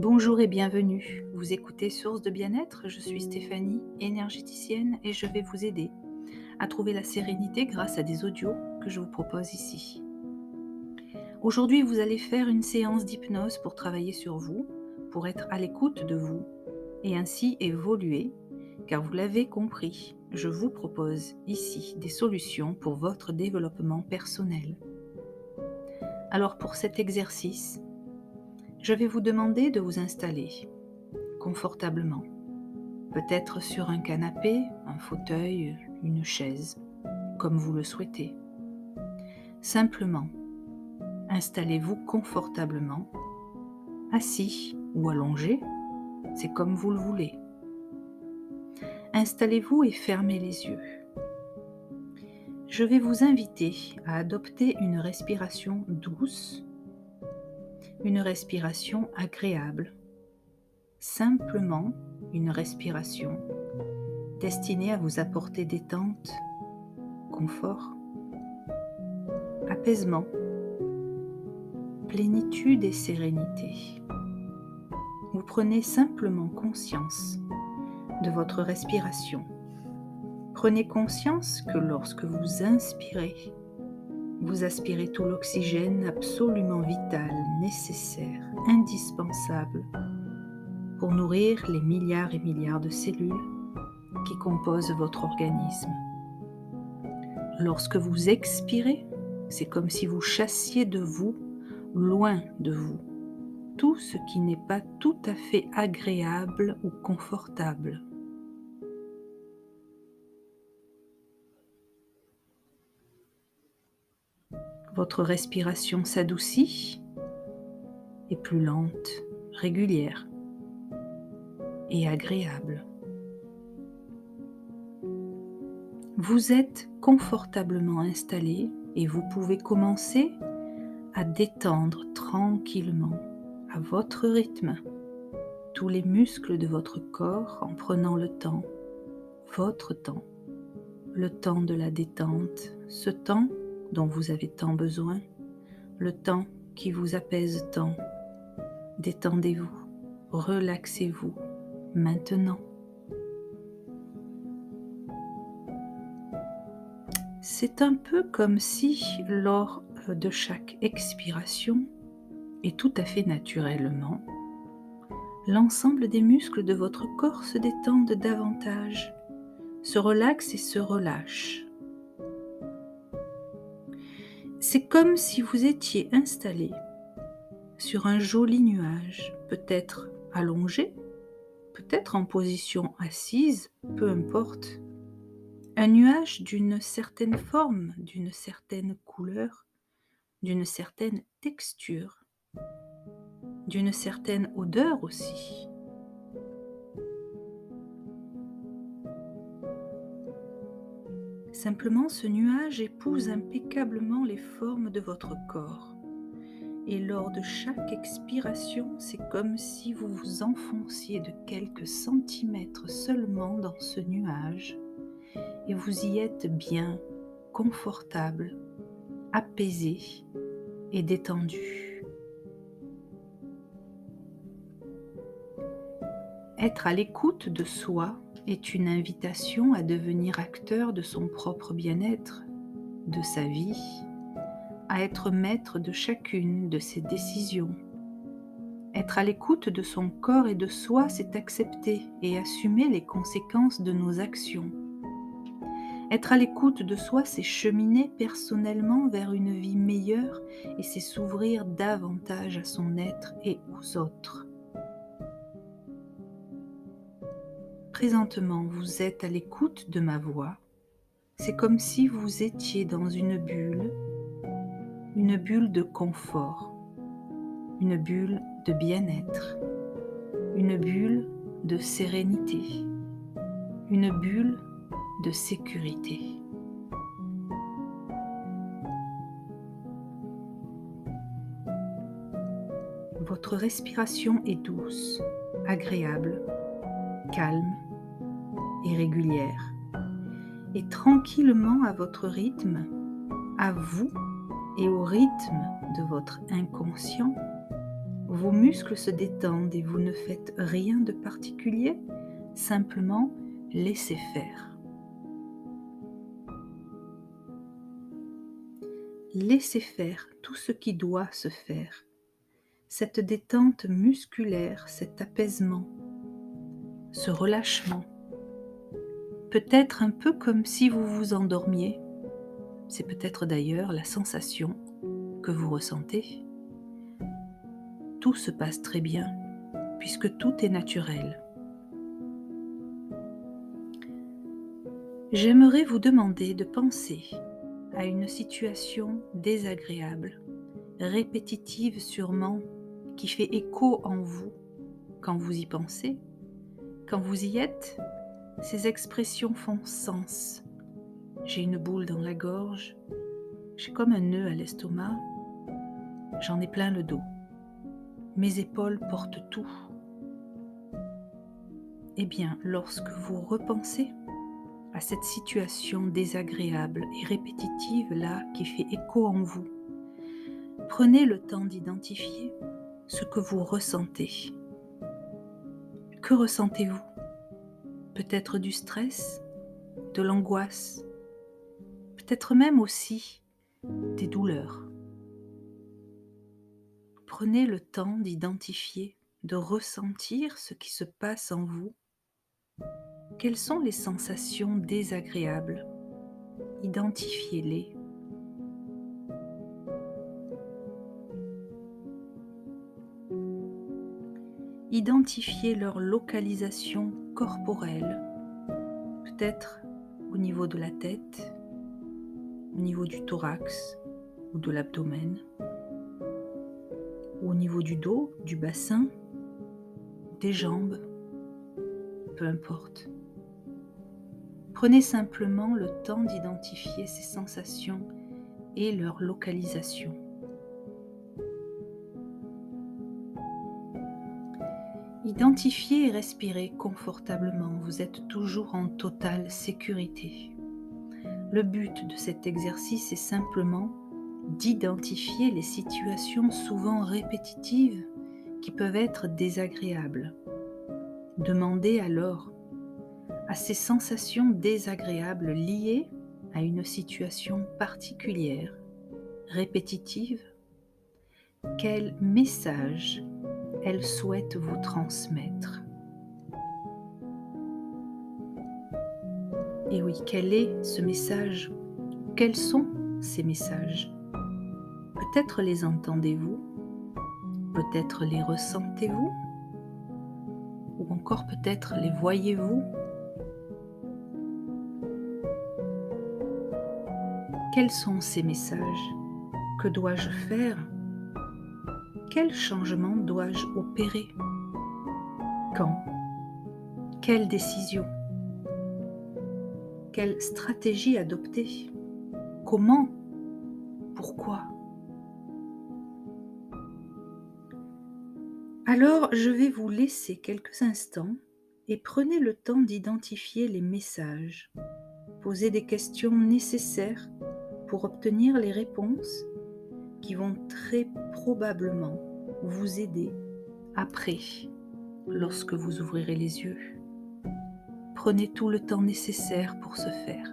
Bonjour et bienvenue. Vous écoutez Source de bien-être, je suis Stéphanie, énergéticienne et je vais vous aider à trouver la sérénité grâce à des audios que je vous propose ici. Aujourd'hui, vous allez faire une séance d'hypnose pour travailler sur vous, pour être à l'écoute de vous et ainsi évoluer, car vous l'avez compris, je vous propose ici des solutions pour votre développement personnel. Alors pour cet exercice, je vais vous demander de vous installer confortablement. Peut-être sur un canapé, un fauteuil, une chaise, comme vous le souhaitez. Simplement, installez-vous confortablement, assis ou allongé, c'est comme vous le voulez. Installez-vous et fermez les yeux. Je vais vous inviter à adopter une respiration douce, une respiration agréable, simplement une respiration destinée à vous apporter détente, confort, apaisement, plénitude et sérénité. Vous prenez simplement conscience de votre respiration. Prenez conscience que lorsque vous inspirez, vous aspirez tout l'oxygène absolument vital, nécessaire, indispensable pour nourrir les milliards et milliards de cellules qui composent votre organisme. Lorsque vous expirez, c'est comme si vous chassiez de vous, loin de vous, tout ce qui n'est pas tout à fait agréable ou confortable. Votre respiration s'adoucit, est plus lente, régulière et agréable. Vous êtes confortablement installé et vous pouvez commencer à détendre tranquillement, à votre rythme, tous les muscles de votre corps en prenant le temps, votre temps, le temps de la détente, ce temps dont vous avez tant besoin, le temps qui vous apaise tant. Détendez-vous, relaxez-vous maintenant. C'est un peu comme si, lors de chaque expiration, et tout à fait naturellement, l'ensemble des muscles de votre corps se détendent davantage, se relaxent et se relâchent. C'est comme si vous étiez installé sur un joli nuage, peut-être allongé, peut-être en position assise, peu importe. Un nuage d'une certaine forme, d'une certaine couleur, d'une certaine texture, d'une certaine odeur aussi. Simplement, ce nuage épouse impeccablement les formes de votre corps. Et lors de chaque expiration, c'est comme si vous vous enfonciez de quelques centimètres seulement dans ce nuage et vous y êtes bien, confortable, apaisé et détendu. Être à l'écoute de soi est une invitation à devenir acteur de son propre bien-être, de sa vie, à être maître de chacune de ses décisions. Être à l'écoute de son corps et de soi, c'est accepter et assumer les conséquences de nos actions. Être à l'écoute de soi, c'est cheminer personnellement vers une vie meilleure et c'est s'ouvrir davantage à son être et aux autres. Présentement, vous êtes à l'écoute de ma voix. C'est comme si vous étiez dans une bulle de confort, une bulle de bien-être, une bulle de sérénité, une bulle de sécurité. Votre respiration est douce, agréable, calme et régulière. Et tranquillement à votre rythme, à vous et au rythme de votre inconscient, Vos muscles se détendent et vous ne faites rien de particulier, simplement laissez faire. Laissez faire tout ce qui doit se faire. Cette détente musculaire, cet apaisement, ce relâchement, peut-être un peu comme si vous vous endormiez. C'est peut-être d'ailleurs la sensation que vous ressentez. Tout se passe très bien, puisque tout est naturel. J'aimerais vous demander de penser à une situation désagréable, répétitive sûrement, qui fait écho en vous quand vous y pensez. Quand vous y êtes, ces expressions font sens. J'ai une boule dans la gorge, j'ai comme un nœud à l'estomac, j'en ai plein le dos. Mes épaules portent tout. Eh bien, lorsque vous repensez à cette situation désagréable et répétitive là qui fait écho en vous, prenez le temps d'identifier ce que vous ressentez. Que ressentez-vous? Peut-être du stress, de l'angoisse, peut-être même aussi des douleurs. Prenez le temps d'identifier, de ressentir ce qui se passe en vous. Quelles sont les sensations désagréables? Identifiez-les. Identifiez leur localisation corporelle, peut-être au niveau de la tête, au niveau du thorax ou de l'abdomen, ou au niveau du dos, du bassin, des jambes, peu importe. Prenez simplement le temps d'identifier ces sensations et leur localisation. Identifiez et respirez confortablement, vous êtes toujours en totale sécurité. Le but de cet exercice est simplement d'identifier les situations souvent répétitives qui peuvent être désagréables. Demandez alors à ces sensations désagréables liées à une situation particulière, répétitive, quel message elles souhaitent vous transmettre. Et oui, quel est ce message? Quels sont ces messages? Peut-être les entendez-vous, peut-être les ressentez-vous, ou encore peut-être les voyez-vous. Quels sont ces messages? Que dois-je faire? Quel changement dois-je opérer? Quand? Quelle décision? Quelle stratégie adopter? Comment? Pourquoi? Alors, je vais vous laisser quelques instants et prenez le temps d'identifier les messages. Posez des questions nécessaires pour obtenir les réponses qui vont très probablement vous aider après, lorsque vous ouvrirez les yeux. Prenez tout le temps nécessaire pour ce faire.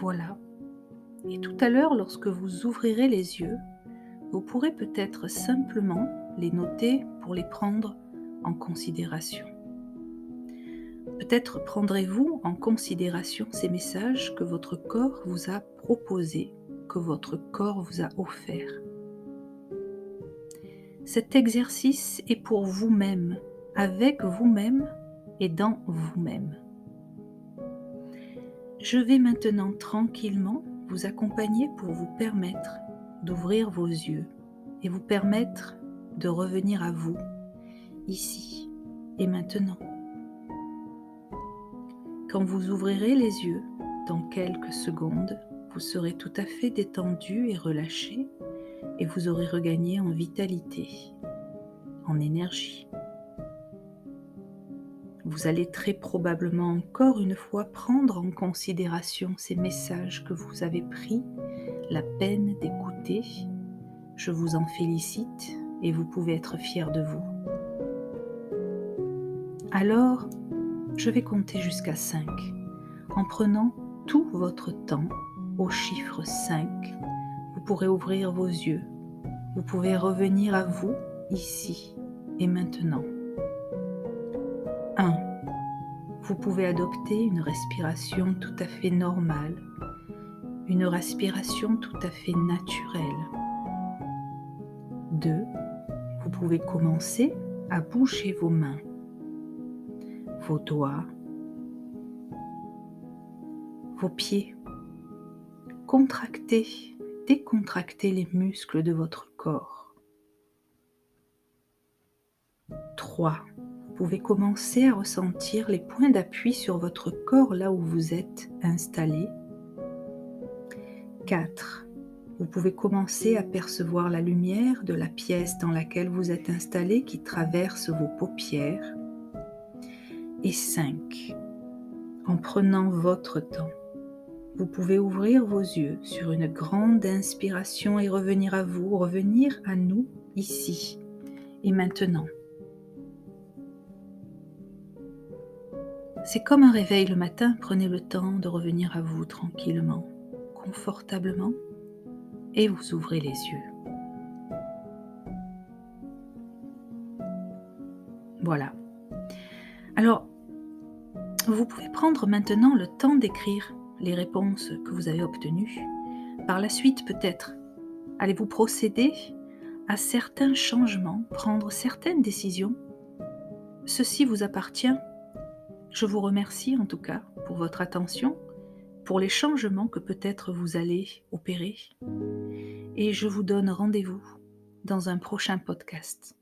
Voilà. Et tout à l'heure, lorsque vous ouvrirez les yeux, vous pourrez peut-être simplement les noter pour les prendre en considération. Peut-être prendrez-vous en considération ces messages que votre corps vous a proposés, que votre corps vous a offerts. Cet exercice est pour vous-même, avec vous-même et dans vous-même. Je vais maintenant tranquillement vous accompagner pour vous permettre d'ouvrir vos yeux et vous permettre de revenir à vous, ici et maintenant. Quand vous ouvrirez les yeux, dans quelques secondes, vous serez tout à fait détendu et relâché et vous aurez regagné en vitalité, en énergie. Vous allez très probablement encore une fois prendre en considération ces messages que vous avez pris la peine d'écouter. Je vous en félicite et vous pouvez être fiers de vous. Alors, je vais compter jusqu'à 5 en prenant tout votre temps au chiffre 5. Vous pourrez ouvrir vos yeux. Vous pouvez revenir à vous ici et maintenant. 1. Vous pouvez adopter une respiration tout à fait normale, une respiration tout à fait naturelle. 2. Vous pouvez commencer à bouger vos mains, vos doigts, vos pieds. Contractez, décontractez les muscles de votre corps. 3. Vous pouvez commencer à ressentir les points d'appui sur votre corps là où vous êtes installé. 4. Vous pouvez commencer à percevoir la lumière de la pièce dans laquelle vous êtes installé qui traverse vos paupières. Et 5. En prenant votre temps, vous pouvez ouvrir vos yeux sur une grande inspiration et revenir à vous, revenir à nous ici et maintenant. C'est comme un réveil le matin, prenez le temps de revenir à vous tranquillement, confortablement et vous ouvrez les yeux. Voilà. Alors, vous pouvez prendre maintenant le temps d'écrire les réponses que vous avez obtenues. Par la suite, peut-être, allez-vous procéder à certains changements, prendre certaines décisions. Ceci vous appartient. Je vous remercie en tout cas pour votre attention, pour les changements que peut-être vous allez opérer. Et je vous donne rendez-vous dans un prochain podcast.